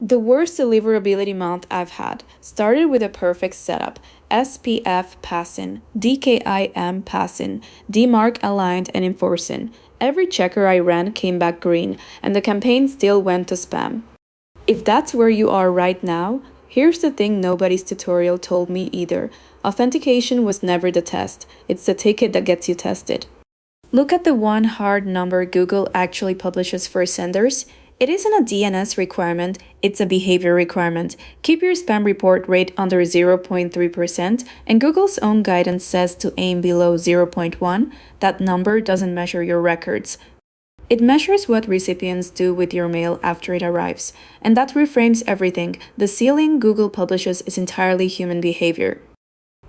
The worst deliverability month I've had started with a perfect setup: SPF passing, DKIM passing, DMARC aligned and enforcing. Every checker I ran came back green, and the campaign still went to spam. If that's where you are right now, here's the thing nobody's tutorial told me either. Authentication was never the test, it's the ticket that gets you tested. Look at the one hard number Google actually publishes for senders. It isn't a DNS requirement, it's a behavior requirement. Keep your spam report rate under 0.3%, and Google's own guidance says to aim below 0.1. That number doesn't measure your records. It measures what recipients do with your mail after it arrives, and that reframes everything. The ceiling Google publishes is entirely human behavior.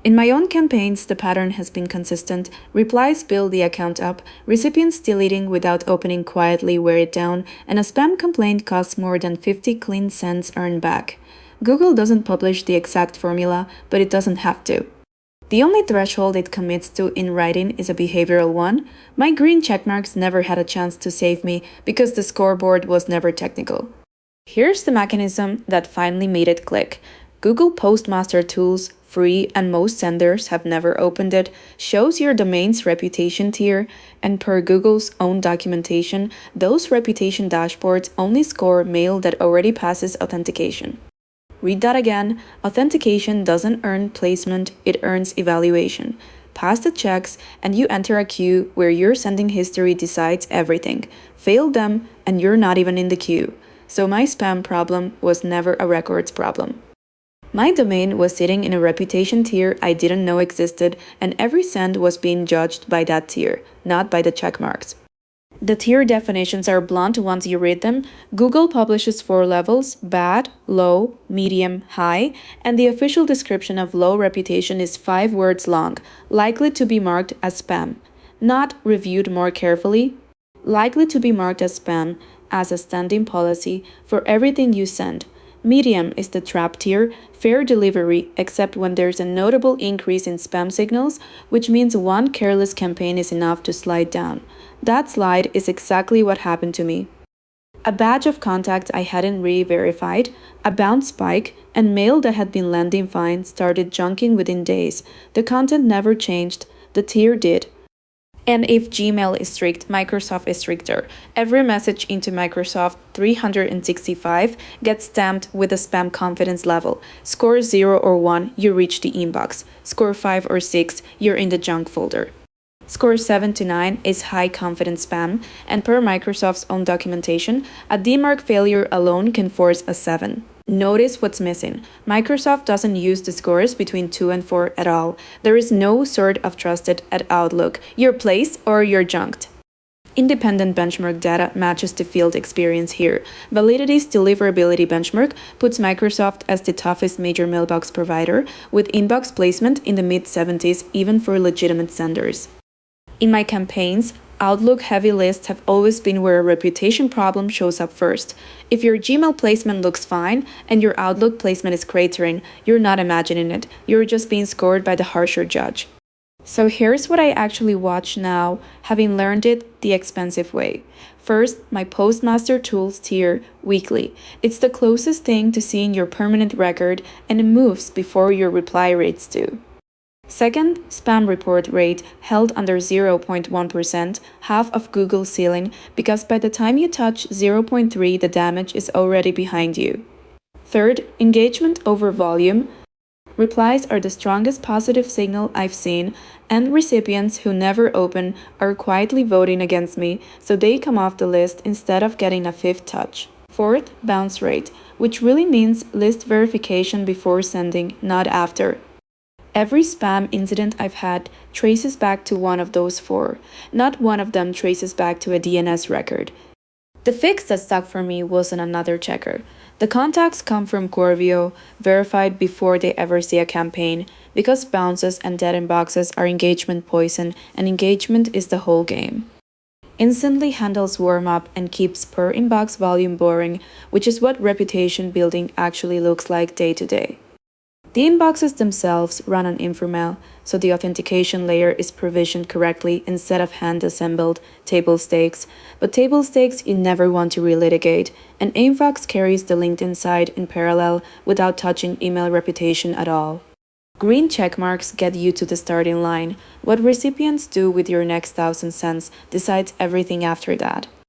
In my own campaigns, the pattern has been consistent. Replies build the account up, recipients deleting without opening quietly wear it down, and a spam complaint costs more than 50 clean cents earned back. Google doesn't publish the exact formula, but it doesn't have to. The only threshold it commits to in writing is a behavioral one. My green checkmarks never had a chance to save me because the scoreboard was never technical. Here's the mechanism that finally made it click. Google Postmaster Tools, free and most senders have never opened it, shows your domain's reputation tier, and per Google's own documentation, those reputation dashboards only score mail that already passes authentication. Read that again. Authentication doesn't earn placement, it earns evaluation. Pass the checks, and you enter a queue where your sending history decides everything. Fail them, and you're not even in the queue. So my spam problem was never a records problem. My domain was sitting in a reputation tier I didn't know existed, and every send was being judged by that tier, not by the checkmarks. The tier definitions are blunt once you read them. Google publishes 4 levels: bad, low, medium, high, and the official description of low reputation is 5 words long, likely to be marked as spam. Not reviewed more carefully. Likely to be marked as spam as a standing policy for everything you send. Medium is the trap tier, fair delivery except when there's a notable increase in spam signals, which means one careless campaign is enough to slide down. That slide is exactly what happened to me. A badge of contact I hadn't re-verified, a bounce spike, and mail that had been landing fine started junking within days. The content never changed, the tier did. And if Gmail is strict, Microsoft is stricter. Every message into Microsoft 365 gets stamped with a spam confidence level. Score 0 or 1, you reach the inbox. Score 5 or 6, you're in the junk folder. Score 7 to 9 is high confidence spam, and per Microsoft's own documentation, a DMARC failure alone can force a 7. Notice what's missing. Microsoft doesn't use the scores between 2 and 4 at all. There is no sort of trusted at Outlook. You're placed or you're junked. Independent benchmark data matches the field experience here. Validity's deliverability benchmark puts Microsoft as the toughest major mailbox provider, with inbox placement in the mid-70s even for legitimate senders. In my campaigns, Outlook heavy lists have always been where a reputation problem shows up first. If your Gmail placement looks fine and your Outlook placement is cratering, you're not imagining it. You're just being scored by the harsher judge. So here's what I actually watch now, having learned it the expensive way. First, my Postmaster Tools tier weekly. It's the closest thing to seeing your permanent record, and it moves before your reply rates do. Second, spam report rate held under 0.1%, half of Google's ceiling, because by the time you touch 0.3, the damage is already behind you. Third, engagement over volume. Replies are the strongest positive signal I've seen, and recipients who never open are quietly voting against me, so they come off the list instead of getting a 5th touch. Fourth, bounce rate, which really means list verification before sending, not after. Every spam incident I've had traces back to one of those 4. Not one of them traces back to a DNS record. The fix that stuck for me wasn't another checker. The contacts come from Quarvio, verified before they ever see a campaign, because bounces and dead inboxes are engagement poison, and engagement is the whole game. Instantly handles warm-up and keeps per inbox volume boring, which is what reputation building actually looks like day to day. The inboxes themselves run on Informal, so the authentication layer is provisioned correctly instead of hand-assembled table stakes. But table stakes you never want to relitigate, and inbox carries the LinkedIn side in parallel without touching email reputation at all. Green checkmarks get you to the starting line. What recipients do with your next 1,000 cents decides everything after that.